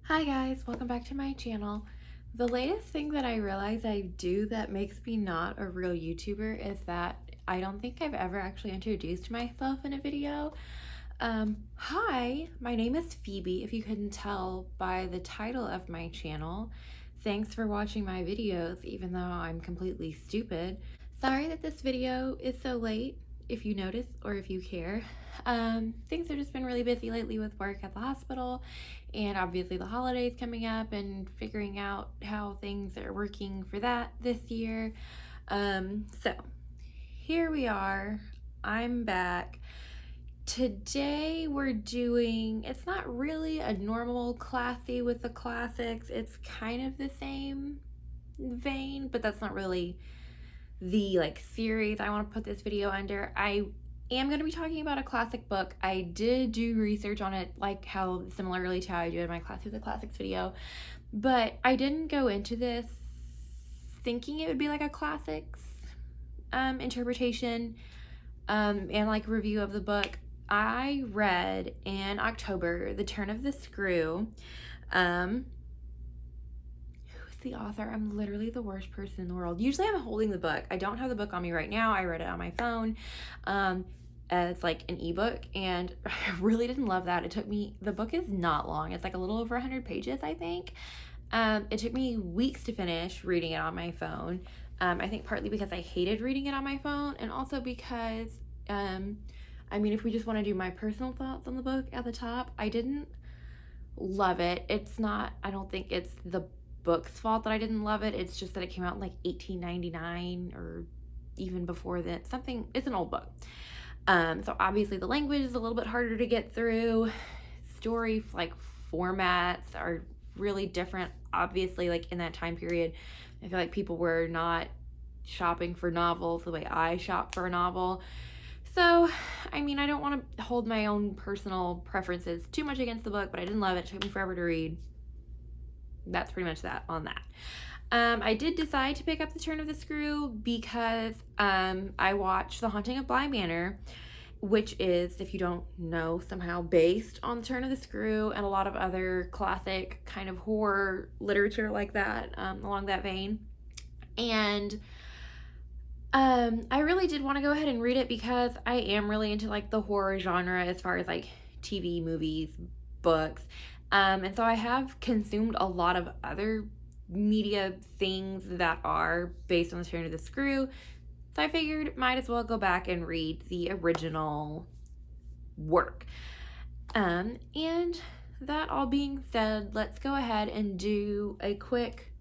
Hi guys, welcome back to my channel. The latest thing that I realize I do that makes me not a real YouTuber is that I don't think I've ever actually introduced myself in a video. Hi, my name is Phoebe, if you couldn't tell by the title of my channel. Thanks for watching my videos, even though I'm completely stupid. Sorry that this video is so late, if you notice or if you care. Things have just been really busy lately with work at the hospital and obviously the holidays coming up and figuring out how things are working for that this year. So here we are. I'm back. Today we're doing, it's not really a normal classy with the classics. It's kind of the same vein, but that's not really the series I want to put this video under. I am going to be talking about a classic book. I did do research on it, like how similarly to how I do in my Classy with the Classics video, but I didn't go into this thinking it would be like a classics interpretation and like review of the book. I read in October The Turn of the Screw. The author. I'm literally the worst person in the world. Usually I'm holding the book. I don't have the book on me right now. I read it on my phone as like an ebook, and I really didn't love that. It took me, the book is not long. It's like a little over 100 pages, I think. It took me weeks to finish reading it on my phone. I think partly because I hated reading it on my phone, and also because if we just want to do my personal thoughts on the book at the top, I didn't love it. It's not, I don't think it's the book's fault that I didn't love it. It's just that it came out in like 1899 or even before that. It's an old book. So obviously the language is a little bit harder to get through. Story formats are really different. Obviously, like in that time period, I feel like people were not shopping for novels the way I shop for a novel. So, I don't want to hold my own personal preferences too much against the book, but I didn't love it. It took me forever to read. That's pretty much that on that. I did decide to pick up The Turn of the Screw because I watched The Haunting of Bly Manor, which is, if you don't know, somehow based on The Turn of the Screw and a lot of other classic kind of horror literature like that, along that vein. And I really did want to go ahead and read it because I am really into like the horror genre as far as like TV, movies, books. And so I have consumed a lot of other media things that are based on The Turn of the Screw. So I figured might as well go back and read the original work. And that all being said, let's go ahead and do a quick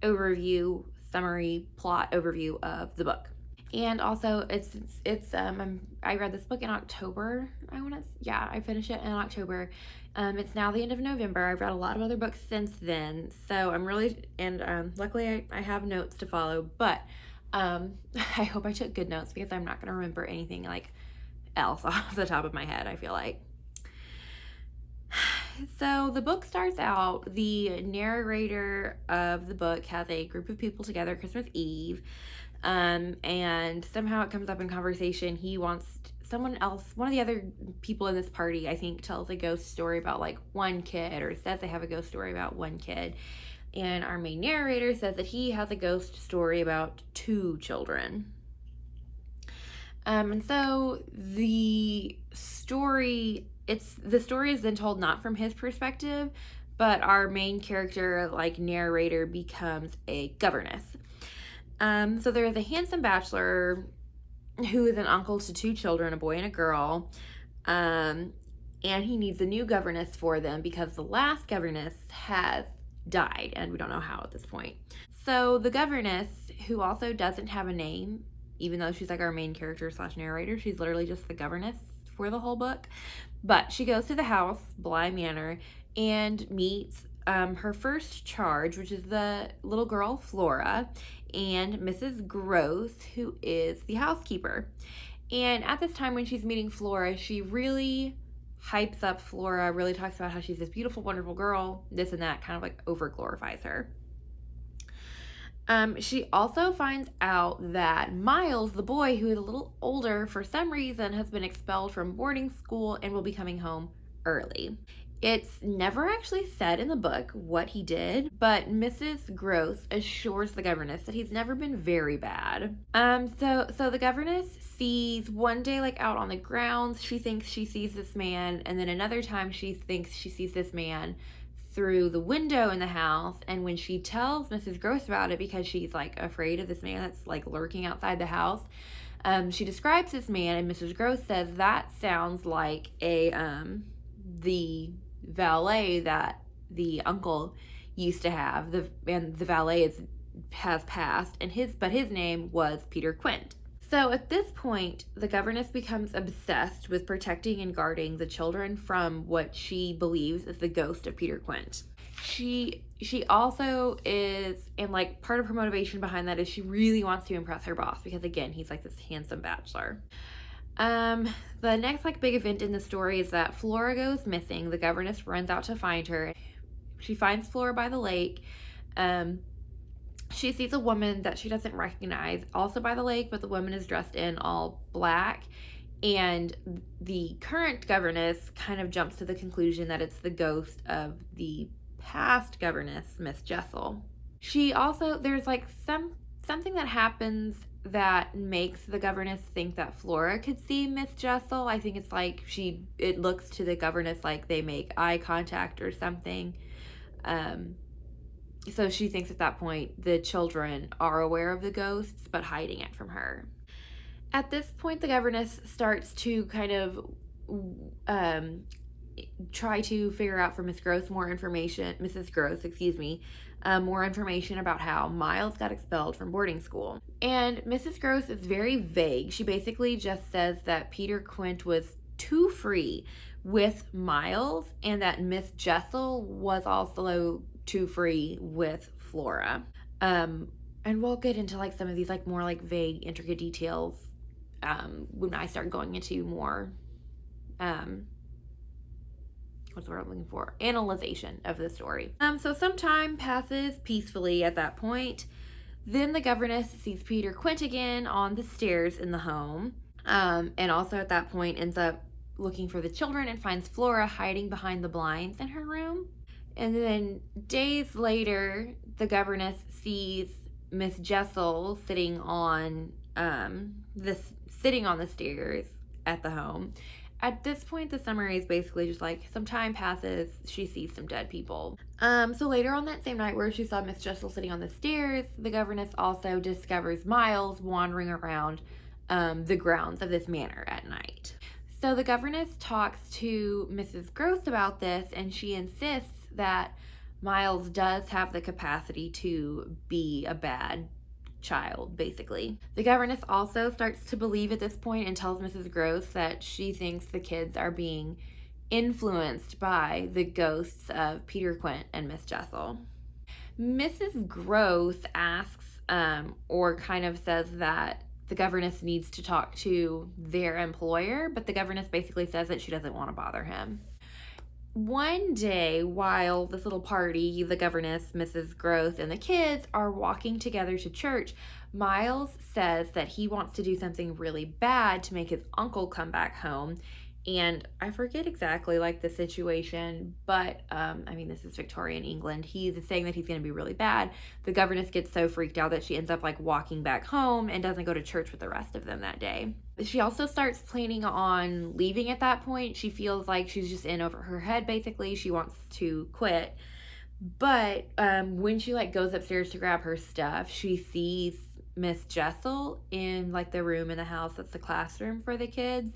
overview, summary, plot overview of the book. And also I read this book in October. I finished it in October. It's now the end of November. I've read a lot of other books since then, so I'm really, and luckily I have notes to follow, but I hope I took good notes because I'm not going to remember anything else off the top of my head, I feel like. So the book starts out, the narrator of the book has a group of people together Christmas Eve, and somehow it comes up in conversation. He wants someone else, one of the other people in this party, I think, tells a ghost story about like one kid, or says they have a ghost story about one kid. And our main narrator says that he has a ghost story about 2 children. And so the story is then told not from his perspective, but our main character, narrator, becomes a governess. So there is a handsome bachelor who is an uncle to 2 children, a boy and a girl, and he needs a new governess for them because the last governess has died, and we don't know how at this point. So the governess, who also doesn't have a name, even though she's like our main character / narrator, she's literally just the governess for the whole book, but she goes to the house, Bly Manor, and meets her first charge, which is the little girl Flora, and Mrs. Gross, who is the housekeeper. And at this time when she's meeting Flora, she really hypes up Flora, really talks about how she's this beautiful, wonderful girl, this and that, kind of over glorifies her. She also finds out that Miles, the boy who is a little older, for some reason has been expelled from boarding school and will be coming home early. It's never actually said in the book what he did, but Mrs. Gross assures the governess that he's never been very bad. So the governess sees one day, like out on the grounds, she thinks she sees this man, and then another time she thinks she sees this man through the window in the house. And when she tells Mrs. Gross about it, because she's like afraid of this man that's like lurking outside the house, she describes this man, and Mrs. Gross says that sounds like the valet that the uncle used to have. The valet has passed, and his name was Peter Quint. So at this point, the governess becomes obsessed with protecting and guarding the children from what she believes is the ghost of Peter Quint. She also is, and like part of her motivation behind that is she really wants to impress her boss, because again, he's like this handsome bachelor. The next like big event in the story is that Flora goes missing. The governess runs out to find her. She finds Flora by the lake. She sees a woman that she doesn't recognize also by the lake, but the woman is dressed in all black. And the current governess kind of jumps to the conclusion that it's the ghost of the past governess, Miss Jessel. She also, there's like something that happens that makes the governess think that Flora could see Miss Jessel. I think it's like it looks to the governess like they make eye contact or something. So she thinks at that point the children are aware of the ghosts but hiding it from her. At this point, the governess starts to kind of try to figure out for Mrs. Gross more information about how Miles got expelled from boarding school. And Mrs. Gross is very vague. She basically just says that Peter Quint was too free with Miles, and that Miss Jessel was also too free with Flora. And we'll get into like some of these like more like vague, intricate details when I start going into more what's the word I'm looking for? Analyzation of the story. So some time passes peacefully at that point. Then the governess sees Peter Quint again on the stairs in the home. And also at that point ends up looking for the children and finds Flora hiding behind the blinds in her room. And then days later, the governess sees Miss Jessel sitting on the stairs at the home. At this point, the summary is basically just like some time passes, she sees some dead people. So later on that same night where she saw Miss Jessel sitting on the stairs, the governess also discovers Miles wandering around the grounds of this manor at night. So the governess talks to Mrs. Gross about this, and she insists that Miles does have the capacity to be a bad child, basically. The governess also starts to believe at this point and tells Mrs. Gross that she thinks the kids are being influenced by the ghosts of Peter Quint and Miss Jessel. Mrs. Gross asks, or kind of says that the governess needs to talk to their employer, but the governess basically says that she doesn't want to bother him. One day, while this little party, the governess, Mrs. Gross, and the kids are walking together to church, Miles says that he wants to do something really bad to make his uncle come back home. And I forget exactly like the situation, but this is Victorian England. He's saying that he's going to be really bad. The governess gets so freaked out that she ends up like walking back home and doesn't go to church with the rest of them that day. She also starts planning on leaving at that point. She feels like she's just in over her head, basically. She wants to quit. But when she like goes upstairs to grab her stuff, she sees Miss Jessel in like the room in the house that's the classroom for the kids.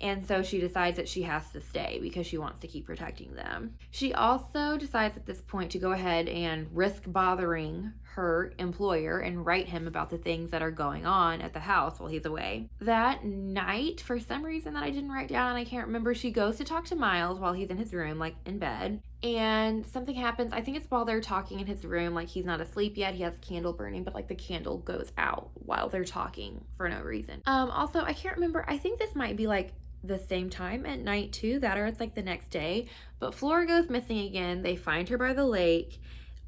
And so she decides that she has to stay because she wants to keep protecting them. She also decides at this point to go ahead and risk bothering her employer and write him about the things that are going on at the house while he's away. That night, for some reason that I didn't write down and I can't remember, she goes to talk to Miles while he's in his room, like in bed. And something happens. I think it's while they're talking in his room, like he's not asleep yet. He has a candle burning, but like the candle goes out while they're talking for no reason. Also, I can't remember. I think this might be like the same time at night too, that or it's like the next day. But Flora goes missing again. They find her by the lake.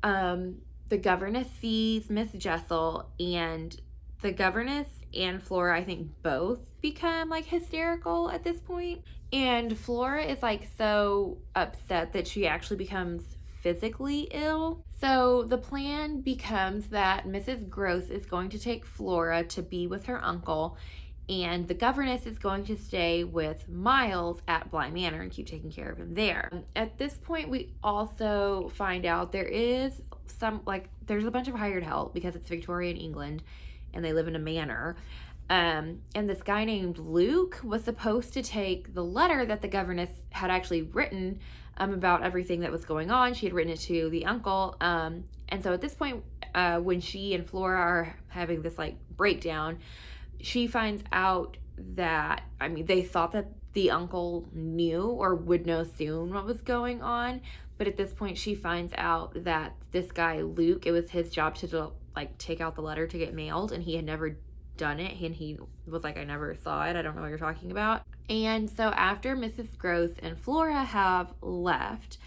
The governess sees Miss Jessel, and the governess and Flora, I think, both become like hysterical at this point. And Flora is like so upset that she actually becomes physically ill. So the plan becomes that Mrs. Gross is going to take Flora to be with her uncle, and the governess is going to stay with Miles at Bly Manor and keep taking care of him there. At this point, we also find out there is there's a bunch of hired help because it's Victorian England and they live in a manor. And this guy named Luke was supposed to take the letter that the governess had actually written about everything that was going on. She had written it to the uncle. And so at this point, when she and Flora are having this like breakdown, she finds out that, they thought that the uncle knew or would know soon what was going on. But at this point, she finds out that this guy, Luke, it was his job to take out the letter to get mailed, and he had never done it. And he was like, I never saw it. I don't know what you're talking about. And so after Mrs. Gross and Flora have left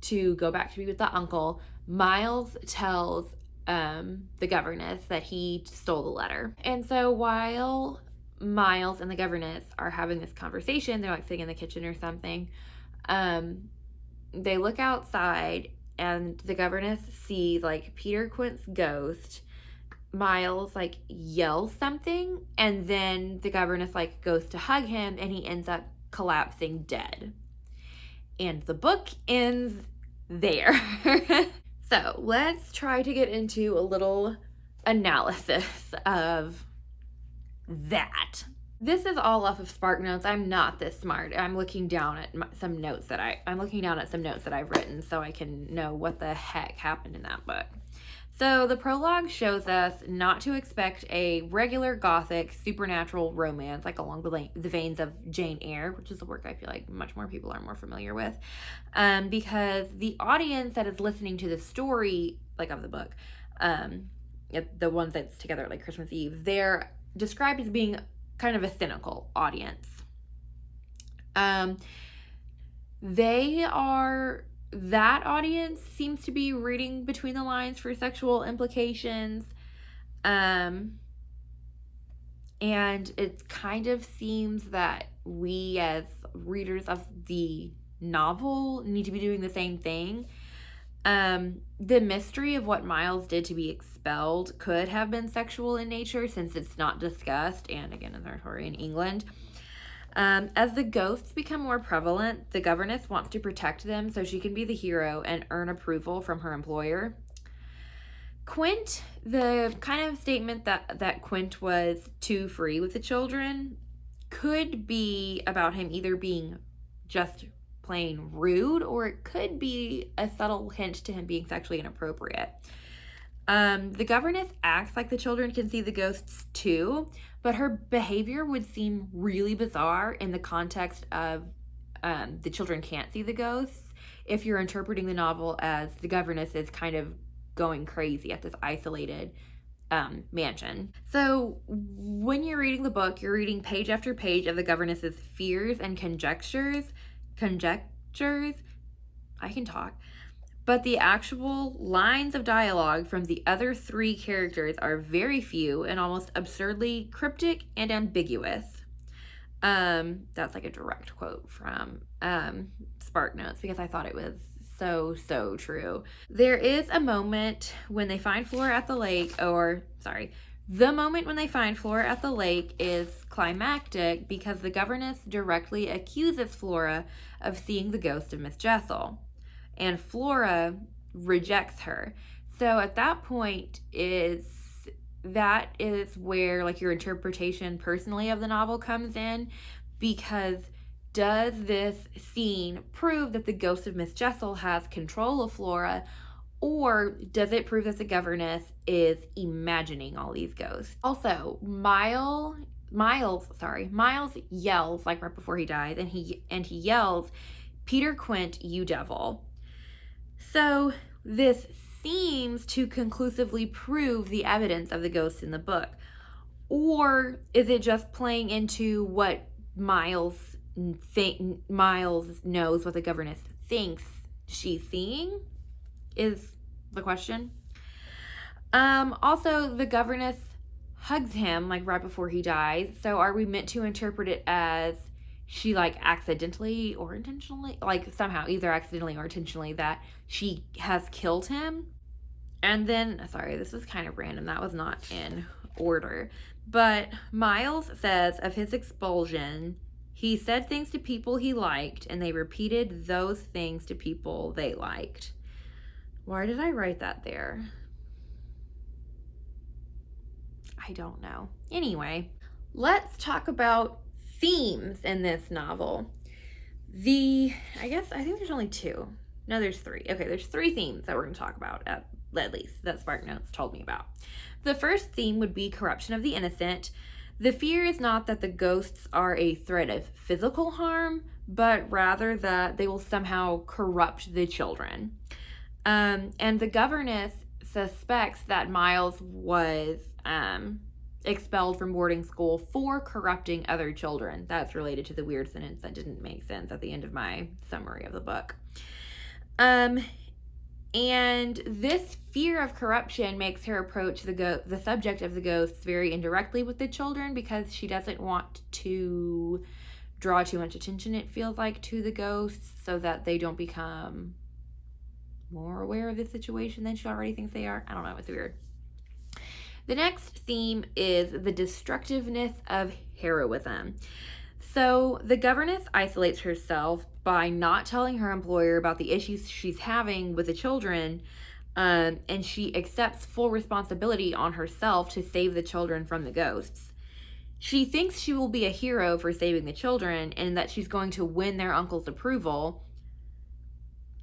to go back to be with the uncle, Miles tells the governess that he stole the letter. And so while Miles and the governess are having this conversation, they're like sitting in the kitchen or something, they look outside and the governess sees like Peter Quint's ghost. Miles like yells something, and then the governess like goes to hug him, and he ends up collapsing dead. And the book ends there. So let's try to get into a little analysis of that. This is all off of SparkNotes. I'm not this smart. I'm looking down at some notes that I've written so I can know what the heck happened in that book. So the prologue shows us not to expect a regular gothic supernatural romance like along the veins of Jane Eyre, which is a work I feel like much more people are more familiar with, because the audience that is listening to the story of the book, the ones that's together like Christmas Eve, they're described as being kind of a cynical audience. That audience seems to be reading between the lines for sexual implications. And it kind of seems that we as readers of the novel need to be doing the same thing. The mystery of what Miles did to be expelled could have been sexual in nature since it's not discussed, and again in Victorian England. As the ghosts become more prevalent, the governess wants to protect them so she can be the hero and earn approval from her employer. Quint, the kind of statement that Quint was too free with the children could be about him either being just plain rude, or it could be a subtle hint to him being sexually inappropriate. The governess acts like the children can see the ghosts too, but her behavior would seem really bizarre in the context of the children can't see the ghosts if you're interpreting the novel as the governess is kind of going crazy at this isolated mansion. So when you're reading the book, you're reading page after page of the governess's fears and conjectures. I can talk. But the actual lines of dialogue from the other three characters are very few and almost absurdly cryptic and ambiguous. That's like a direct quote from SparkNotes because I thought it was so true. There is a moment when they find Flora at the lake, the moment when they find Flora at the lake is climactic because the governess directly accuses Flora of seeing the ghost of Miss Jessel. And Flora rejects her. So at that point that is where like your interpretation personally of the novel comes in, because does this scene prove that the ghost of Miss Jessel has control of Flora, or does it prove that the governess is imagining all these ghosts? Also, Miles yells like right before he dies, and he yells, "Peter Quint, you devil." So this seems to conclusively prove the evidence of the ghosts in the book. Or is it just playing into what Miles knows what the governess thinks she's seeing is the question. Also, the governess hugs him like right before he dies. So are we meant to interpret it as she like accidentally or intentionally, like somehow either accidentally or intentionally, that she has killed him? And then, sorry, this is kind of random. That was not in order. But Miles says of his expulsion, he said things to people he liked, and they repeated those things to people they liked. Why did I write that there? I don't know. Anyway, let's talk about themes in this novel. I think there's only two. No, there's three. Okay, there's three themes that we're going to talk about, at least, that SparkNotes told me about. The first theme would be corruption of the innocent. The fear is not that the ghosts are a threat of physical harm, but rather that they will somehow corrupt the children. And the governess suspects that Miles was expelled from boarding school for corrupting other children. That's related to the weird sentence that didn't make sense at the end of my summary of the book. And this fear of corruption makes her approach the subject of the ghosts very indirectly with the children, because she doesn't want to draw too much attention, it feels like, to the ghosts, so that they don't become more aware of the situation than she already thinks they are. I don't know, it's weird. The next theme is the destructiveness of heroism. So the governess isolates herself by not telling her employer about the issues she's having with the children, and she accepts full responsibility on herself to save the children from the ghosts. She thinks she will be a hero for saving the children and that she's going to win their uncle's approval.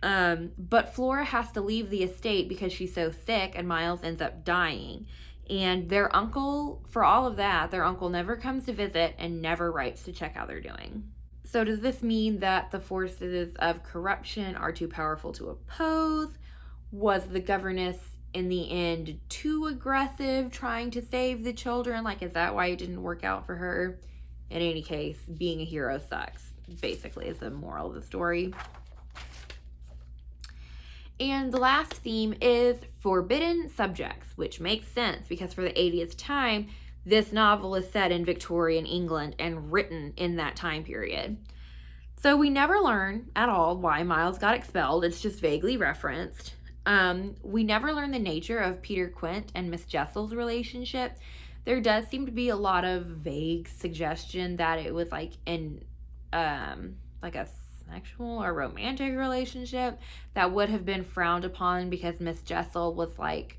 But Flora has to leave the estate because she's so sick, and Miles ends up dying. And their uncle, for all of that, their uncle never comes to visit and never writes to check how they're doing. So does this mean that the forces of corruption are too powerful to oppose? Was the governess in the end too aggressive trying to save the children? Like, is that why it didn't work out for her? In any case, being a hero sucks, basically, is the moral of the story. And the last theme is forbidden subjects, which makes sense because for the 80th time, this novel is set in Victorian England and written in that time period. So we never learn at all why Miles got expelled. It's just vaguely referenced. We never learn the nature of Peter Quint and Miss Jessel's relationship. There does seem to be a lot of vague suggestion that it was like a sexual or romantic relationship that would have been frowned upon because Miss Jessel was like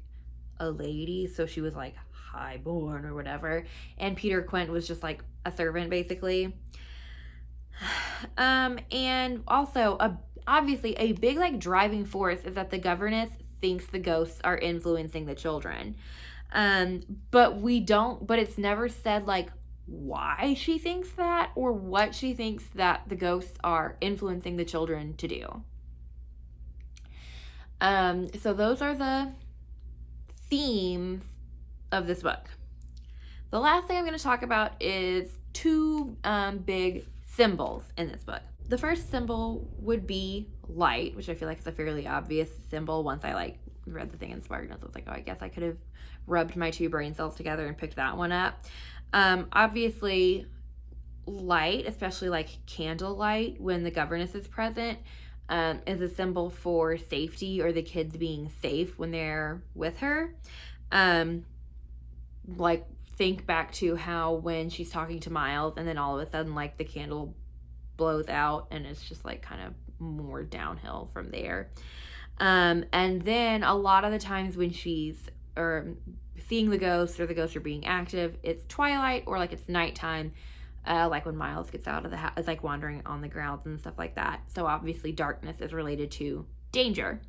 a lady, so she was like highborn or whatever, and Peter Quint was just like a servant basically. And also obviously a big like driving force is that the governess thinks the ghosts are influencing the children, but it's never said like why she thinks that or what she thinks that the ghosts are influencing the children to do. So those are the themes of this book. The last thing I'm going to talk about is two big symbols in this book. The first symbol would be light, which I feel like is a fairly obvious symbol. Once I like read the thing in SparkNotes, I was like, oh, I guess I could have rubbed my two brain cells together and picked that one up. Obviously light, especially like candlelight when the governess is present, is a symbol for safety or the kids being safe when they're with her. Like think back to how when she's talking to Miles and then all of a sudden like the candle blows out and it's just like kind of more downhill from there. And then a lot of the times when she's seeing the ghosts or the ghosts are being active, it's twilight or like it's nighttime, like when Miles gets out of the house, is like wandering on the grounds and stuff like that. So obviously darkness is related to danger.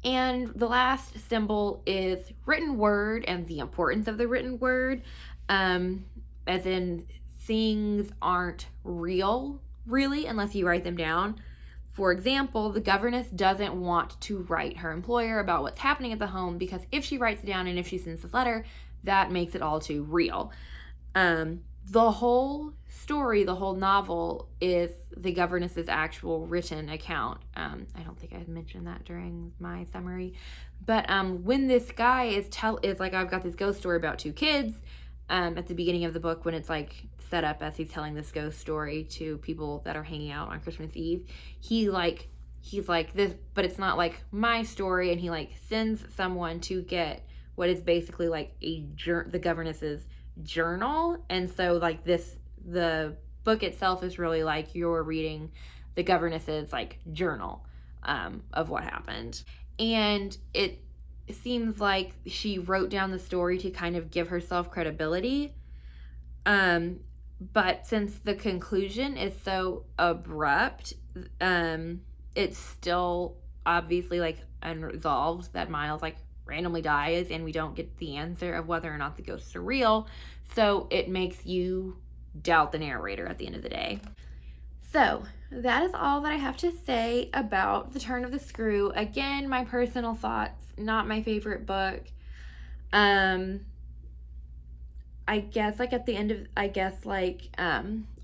And the last symbol is written word and the importance of the written word, as in things aren't real really unless you write them down. For example, the governess doesn't want to write her employer about what's happening at the home because if she writes it down and if she sends this letter, that makes it all too real. the whole story, the whole novel is the governess's actual written account. I don't think I had mentioned that during my summary, but when this guy is like, I've got this ghost story about two kids. At the beginning of the book, when it's like set up as he's telling this ghost story to people that are hanging out on Christmas Eve, he's like this, but it's not like my story, and he like sends someone to get what is basically like the governess's journal. And so like the book itself is really like you're reading the governess's like journal of what happened. And it seems like she wrote down the story to kind of give herself credibility. But since the conclusion is so abrupt, it's still obviously like unresolved that Miles like randomly dies, and we don't get the answer of whether or not the ghosts are real. So it makes you doubt the narrator at the end of the day. So that is all that I have to say about The Turn of the Screw. Again, my personal thoughts, not my favorite book. I guess like at the end of,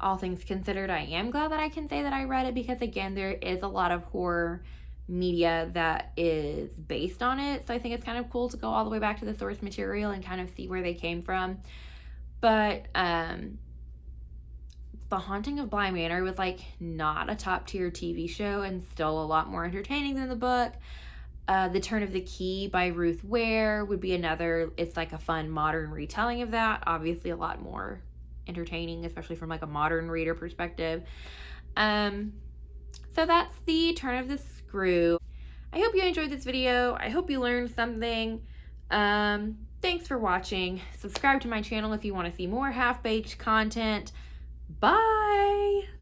all things considered, I am glad that I can say that I read it, because again, there is a lot of horror media that is based on it. So I think it's kind of cool to go all the way back to the source material and kind of see where they came from. But The Haunting of Bly Manor was like not a top tier TV show and still a lot more entertaining than the book. The Turn of the Key by Ruth Ware would be another. It's like a fun modern retelling of that. Obviously a lot more entertaining, especially from like a modern reader perspective. So that's The Turn of the Screw. I hope you enjoyed this video. I hope you learned something. Thanks for watching. Subscribe to my channel if you want to see more half-baked content. Bye!